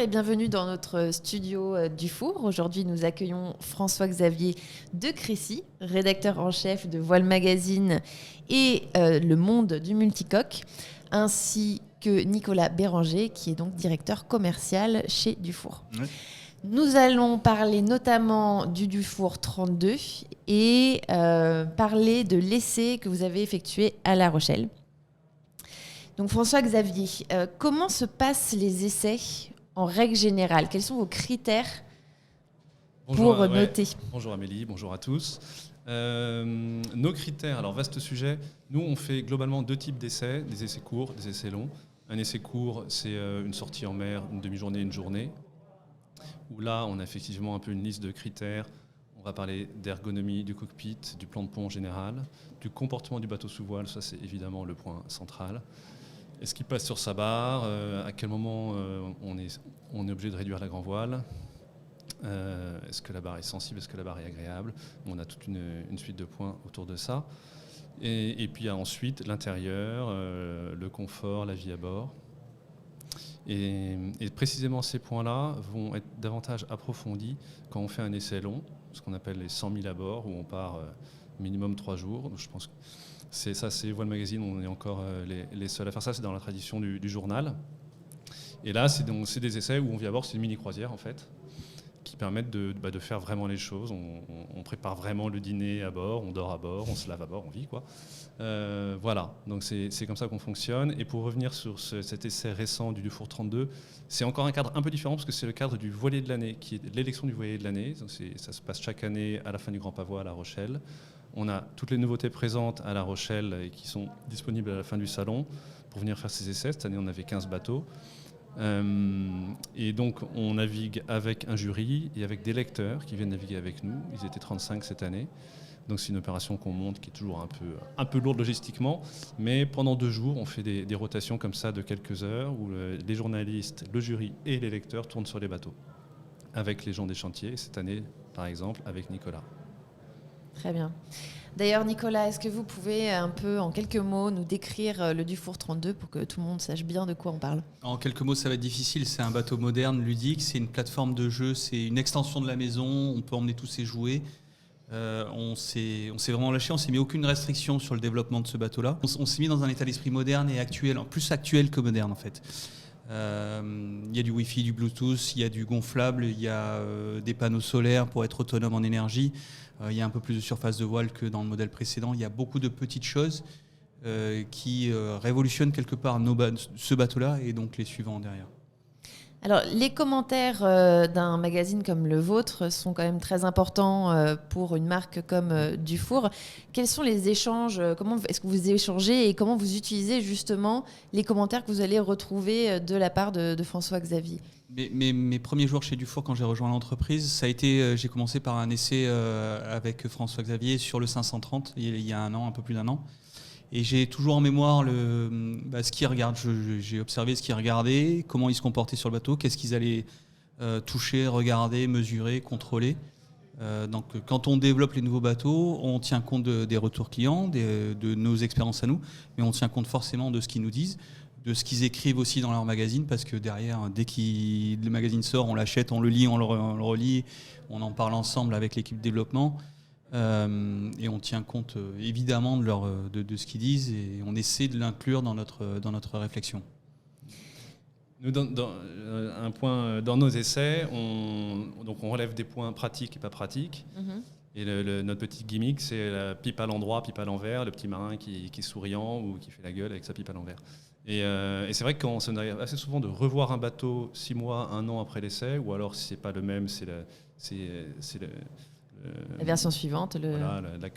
et bienvenue dans notre studio Dufour. Aujourd'hui, nous accueillons François-Xavier de Crécy, rédacteur en chef de Voile Magazine et Le Monde du Multicoque, ainsi que Nicolas Béranger, qui est donc directeur commercial chez Dufour. Oui. Nous allons parler notamment du Dufour 32 et parler de l'essai que vous avez effectué à La Rochelle. Donc François-Xavier, comment se passent les essais en règle générale? Quels sont vos critères pour noter? Bonjour Amélie, bonjour à tous. Nos critères, alors vaste sujet. Nous, on fait globalement deux types d'essais, des essais courts, des essais longs. Un essai court, c'est une sortie en mer, une demi-journée, une journée, où là, on a effectivement un peu une liste de critères. On va parler d'ergonomie du cockpit, du plan de pont en général, du comportement du bateau sous voile, ça c'est évidemment le point central. Est-ce qu'il passe sur sa barre? À quel moment on est obligé de réduire la grand voile? Est-ce que la barre est sensible? Est-ce que la barre est agréable? On a toute une suite de points autour de ça. Et puis ensuite, l'intérieur, le confort, la vie à bord. Et précisément ces points-là vont être davantage approfondis quand on fait un essai long, ce qu'on appelle les 100 000 à bord, où on part minimum 3 jours. Donc je pense que c'est Voile Magazine, on est encore les seuls à faire ça, c'est dans la tradition du journal. Et là, c'est des essais où on vit à bord, c'est une mini-croisière en fait, qui permettent de faire vraiment les choses. On prépare vraiment le dîner à bord, on dort à bord, on se lave à bord, on vit quoi. Voilà, donc c'est comme ça qu'on fonctionne. Et pour revenir sur cet essai récent du Dufour 32, c'est encore un cadre un peu différent parce que c'est le cadre du voilier de l'année, qui est l'élection du voilier de l'année. Donc ça se passe chaque année à la fin du Grand Pavois à La Rochelle. On a toutes les nouveautés présentes à La Rochelle et qui sont disponibles à la fin du salon pour venir faire ces essais. Cette année, on avait 15 bateaux. Et donc, on navigue avec un jury et avec des lecteurs qui viennent naviguer avec nous. Ils étaient 35 cette année. Donc, c'est une opération qu'on monte qui est toujours un peu lourde logistiquement. Mais pendant 2 jours, on fait des rotations comme ça de quelques heures où les journalistes, le jury et les lecteurs tournent sur les bateaux avec les gens des chantiers. Cette année, par exemple, avec Nicolas. Très bien. D'ailleurs, Nicolas, est-ce que vous pouvez un peu, en quelques mots, nous décrire le Dufour 32 pour que tout le monde sache bien de quoi on parle? En quelques mots, ça va être difficile. C'est un bateau moderne, ludique. C'est une plateforme de jeu. C'est une extension de la maison. On peut emmener tous ses jouets. On s'est vraiment lâché. On s'est mis aucune restriction sur le développement de ce bateau-là. On s'est mis dans un état d'esprit moderne et actuel, plus actuel que moderne en fait. Il y a du Wi-Fi, du Bluetooth, il y a du gonflable, il y a des panneaux solaires pour être autonome en énergie. Il y a un peu plus de surface de voile que dans le modèle précédent. Il y a beaucoup de petites choses qui révolutionnent quelque part ce bateau-là et donc les suivants derrière. Alors, les commentaires d'un magazine comme le vôtre sont quand même très importants pour une marque comme Dufour. Quels sont les échanges? Comment est-ce que vous échangez et comment vous utilisez justement les commentaires que vous allez retrouver de la part de François-Xavier? Mes premiers jours chez Dufour, quand j'ai rejoint l'entreprise, ça a été, j'ai commencé par un essai avec François-Xavier sur le 530, il y a un peu plus d'un an. Et j'ai toujours en mémoire ce qu'ils regardent. J'ai observé ce qu'ils regardaient, comment ils se comportaient sur le bateau, qu'est-ce qu'ils allaient toucher, regarder, mesurer, contrôler. Donc, quand on développe les nouveaux bateaux, on tient compte des retours clients, de nos expériences à nous, mais on tient compte forcément de ce qu'ils nous disent, de ce qu'ils écrivent aussi dans leur magazine, parce que derrière, dès que le magazine sort, on l'achète, on le lit, on le relit, on en parle ensemble avec l'équipe développement. Et on tient compte évidemment de ce qu'ils disent et on essaie de l'inclure dans notre réflexion. Nous, un point dans nos essais, on relève des points pratiques et pas pratiques. Mm-hmm. Et notre petit gimmick, c'est la pipe à l'endroit, pipe à l'envers, le petit marin qui est souriant ou qui fait la gueule avec sa pipe à l'envers. Et c'est vrai que ça nous arrive assez souvent de revoir un bateau 6 mois, 1 an après l'essai, ou alors si c'est pas le même, c'est la version suivante. Voilà, la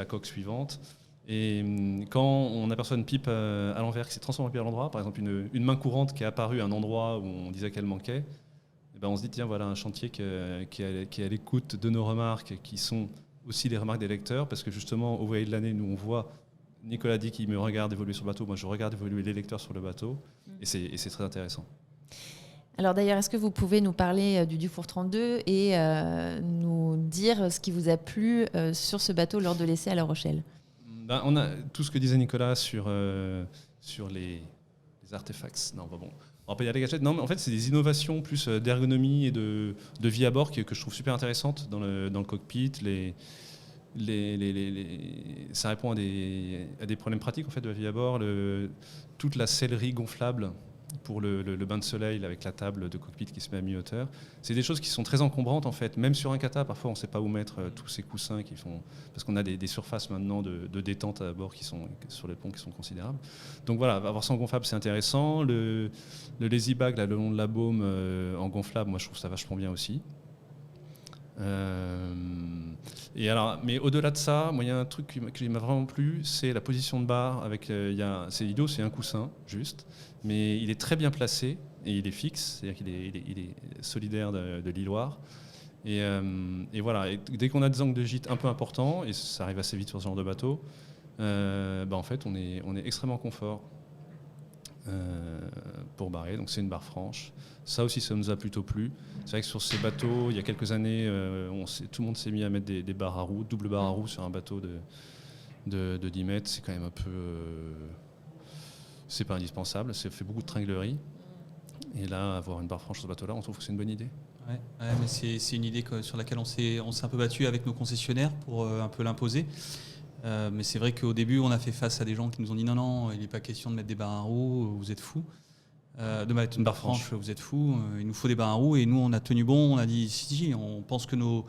coque suivante. Et quand on aperçoit une pipe à l'envers qui s'est transformée en pipe à l'endroit, par exemple une main courante qui est apparue à un endroit où on disait qu'elle manquait, et ben on se dit tiens, voilà un chantier qui est à l'écoute de nos remarques, qui sont aussi les remarques des lecteurs, parce que justement au voilier de l'année, nous on voit, Nicolas dit qu'il me regarde évoluer sur le bateau, moi je regarde évoluer les lecteurs sur le bateau, et c'est très intéressant. Alors d'ailleurs, est-ce que vous pouvez nous parler du Dufour 32 et nous dire ce qui vous a plu sur ce bateau lors de l'essai à La Rochelle? On a tout ce que disait Nicolas sur les artefacts. Non, bon. on va pas dire des gadgets, non, mais en fait, c'est des innovations plus d'ergonomie et de vie à bord que je trouve super intéressantes dans le cockpit. Ça répond à des problèmes pratiques en fait, de la vie à bord. Toute la sellerie gonflable pour le bain de soleil avec la table de cockpit qui se met à mi-hauteur. C'est des choses qui sont très encombrantes en fait. Même sur un kata, parfois on ne sait pas où mettre tous ces coussins parce qu'on a des surfaces maintenant de détente à bord qui sont sur les ponts qui sont considérables. Donc voilà, avoir ça en gonflable c'est intéressant. Le lazy bag là, le long de la baume en gonflable, moi je trouve ça vachement bien aussi. Et alors, mais au-delà de ça, moi il y a un truc qui m'a vraiment plu, c'est la position de barre. C'est idiot, c'est un coussin juste, mais il est très bien placé et il est fixe, c'est-à-dire qu'il est solidaire de l'hiloire. Et voilà, et dès qu'on a des angles de gîte un peu importants, et ça arrive assez vite sur ce genre de bateau, en fait on est extrêmement confort pour barrer. Donc c'est une barre franche. Ça aussi, ça nous a plutôt plu. C'est vrai que sur ces bateaux, il y a quelques années, tout le monde s'est mis à mettre des barres à roues, double barre à roues sur un bateau de 10 mètres. C'est quand même un peu... c'est pas indispensable. Ça fait beaucoup de tringlerie. Et là, avoir une barre franche sur ce bateau-là, on trouve que c'est une bonne idée. Ouais, mais c'est une idée sur laquelle on s'est un peu battu avec nos concessionnaires pour un peu l'imposer. Mais c'est vrai qu'au début, on a fait face à des gens qui nous ont dit non, il n'est pas question de mettre des barres à roues, vous êtes fous. De mettre une barre franche, vous êtes fous, il nous faut des barres à roues. Et nous, on a tenu bon, on a dit si, on pense que nos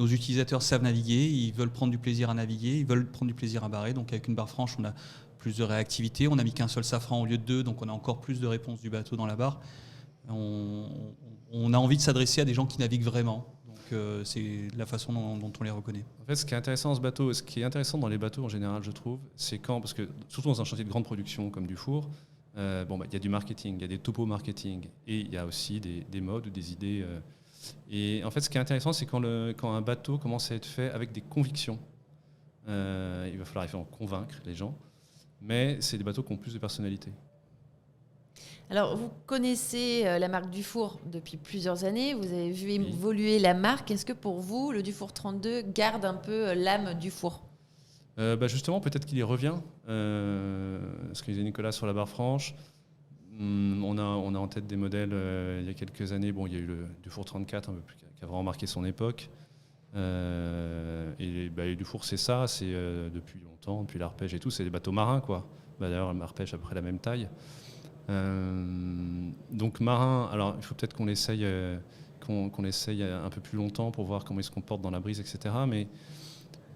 utilisateurs savent naviguer, ils veulent prendre du plaisir à naviguer, ils veulent prendre du plaisir à barrer. Donc avec une barre franche, on a plus de réactivité, on a mis qu'un seul safran au lieu de 2, donc on a encore plus de réponse du bateau dans la barre. On a envie de s'adresser à des gens qui naviguent vraiment. Donc c'est la façon dont on les reconnaît. En fait, ce qui est intéressant dans ce bateau, ce qui est intéressant dans les bateaux en général, je trouve, c'est parce que surtout dans un chantier de grande production comme du four, il y a du marketing, il y a des topos marketing, et il y a aussi des modes ou des idées. Et en fait, ce qui est intéressant, c'est quand un bateau commence à être fait avec des convictions. Il va falloir convaincre les gens, mais c'est des bateaux qui ont plus de personnalité. Alors, vous connaissez la marque Dufour depuis plusieurs années, vous avez vu évoluer la marque. Est-ce que pour vous, le Dufour 32 garde un peu l'âme Dufour ? Justement, peut-être qu'il y revient. Ce que disait Nicolas sur la barre franche, on a en tête des modèles il y a quelques années. Bon, il y a eu le Dufour 34 qui a vraiment marqué son époque. Et Dufour, c'est ça, c'est depuis longtemps, depuis l'arpège et tout, c'est des bateaux marins, quoi. D'ailleurs, l'arpège à peu près la même taille. Donc marin, alors il faut peut-être qu'on l'essaye un peu plus longtemps pour voir comment il se comporte dans la brise, etc.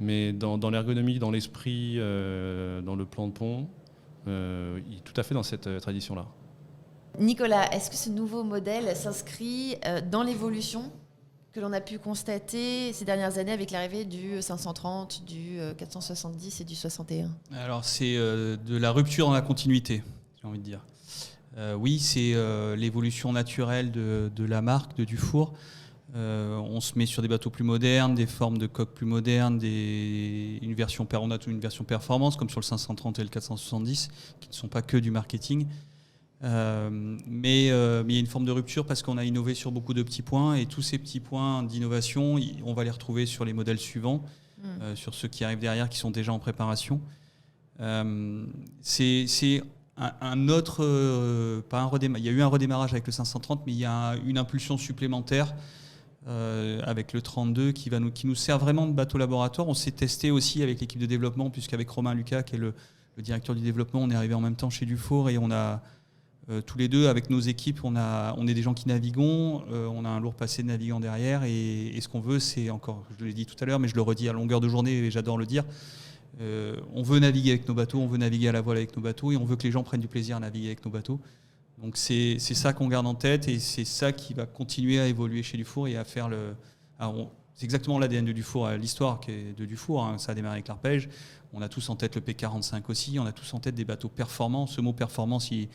Mais dans l'ergonomie, dans l'esprit, dans le plan de pont, il est tout à fait dans cette tradition-là. Nicolas, est-ce que ce nouveau modèle s'inscrit dans l'évolution que l'on a pu constater ces dernières années avec l'arrivée du 530, du 470 et du 61 ? Alors c'est de la rupture dans la continuité, j'ai envie de dire. Oui, c'est l'évolution naturelle de la marque, de Dufour. On se met sur des bateaux plus modernes, des formes de coques plus modernes, on a une version performance, comme sur le 530 et le 470, qui ne sont pas que du marketing. Mais il y a une forme de rupture parce qu'on a innové sur beaucoup de petits points, et tous ces petits points d'innovation, on va les retrouver sur les modèles suivants, sur ceux qui arrivent derrière, qui sont déjà en préparation. C'est un autre, pas un redémarrage. Il y a eu un redémarrage avec le 530, mais il y a une impulsion supplémentaire avec le 32 qui nous sert vraiment de bateau laboratoire. On s'est testé aussi avec l'équipe de développement, puisqu'avec Romain Lucas, qui est le directeur du développement, on est arrivé en même temps chez Dufour, et on a tous les deux, avec nos équipes, on est des gens qui naviguons, on a un lourd passé de navigants derrière, et ce qu'on veut, c'est encore, je l'ai dit tout à l'heure, mais je le redis à longueur de journée, et j'adore le dire, on veut naviguer avec nos bateaux, on veut naviguer à la voile avec nos bateaux, et on veut que les gens prennent du plaisir à naviguer avec nos bateaux. Donc c'est ça qu'on garde en tête, et c'est ça qui va continuer à évoluer chez Dufour et à faire c'est exactement l'ADN de Dufour, l'histoire qui est de Dufour, hein. Ça a démarré avec l'arpège. On a tous en tête le P45 aussi, on a tous en tête des bateaux performants. Ce mot performance, il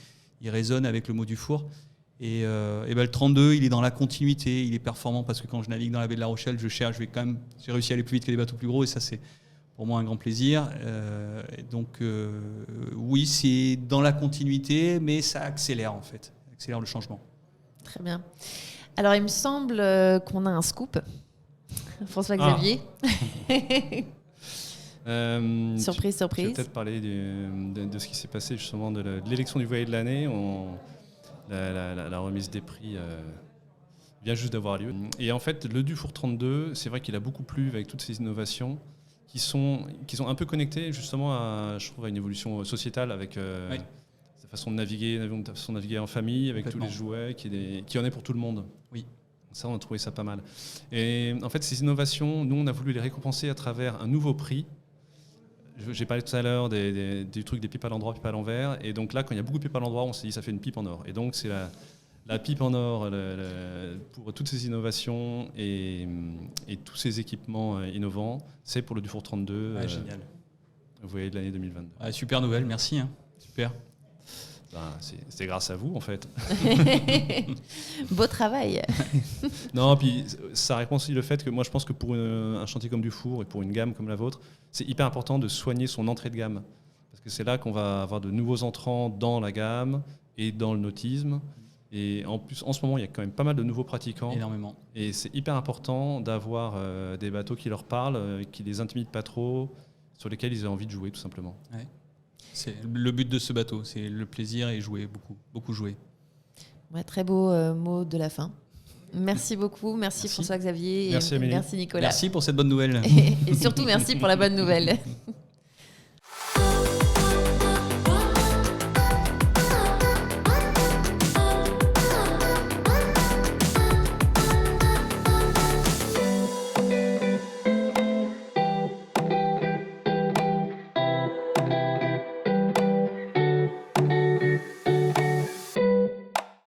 résonne avec le mot Dufour. Et le 32, il est dans la continuité, il est performant parce que quand je navigue dans la baie de La Rochelle, j'ai réussi à aller plus vite que les bateaux plus gros, et ça c'est pour moi un grand plaisir. Oui, c'est dans la continuité, mais ça accélère en fait, accélère le changement. Très bien. Alors il me semble qu'on a un scoop. François-Xavier. Surprise. Je vais peut-être parler de ce qui s'est passé justement de l'élection du voilier de l'année. la remise des prix vient juste d'avoir lieu. Et en fait, le Dufour 32, c'est vrai qu'il a beaucoup plu avec toutes ces innovations qui sont un peu connectées justement je trouve, à une évolution sociétale avec sa façon de naviguer en famille, avec tous les jouets, qui en est pour tout le monde. Oui. Ça, on a trouvé ça pas mal. Et en fait, ces innovations, nous, on a voulu les récompenser à travers un nouveau prix. J'ai parlé tout à l'heure du truc des pipes à l'endroit, pipes à l'envers. Et donc là, quand il y a beaucoup de pipes à l'endroit, on s'est dit ça fait une pipe en or. Et donc, c'est la pipe en or pour toutes ces innovations et tous ces équipements innovants. C'est pour le Dufour 32. Génial. Vous voyez, de l'année 2022. Super nouvelle, merci. Super. C'est grâce à vous, en fait. Beau travail. Non, puis ça réconcilie le fait que moi, je pense que pour un chantier comme Dufour et pour une gamme comme la vôtre, c'est hyper important de soigner son entrée de gamme. Parce que c'est là qu'on va avoir de nouveaux entrants dans la gamme et dans le nautisme. Et en plus, en ce moment, il y a quand même pas mal de nouveaux pratiquants. Énormément. Et c'est hyper important d'avoir des bateaux qui leur parlent, qui les intimident pas trop, sur lesquels ils ont envie de jouer, tout simplement. Ouais. C'est le but de ce bateau, c'est le plaisir et jouer, beaucoup jouer. Ouais, très beau mot de la fin. Merci beaucoup, merci François-Xavier, merci, et merci Nicolas. Merci pour cette bonne nouvelle. Et surtout merci pour la bonne nouvelle.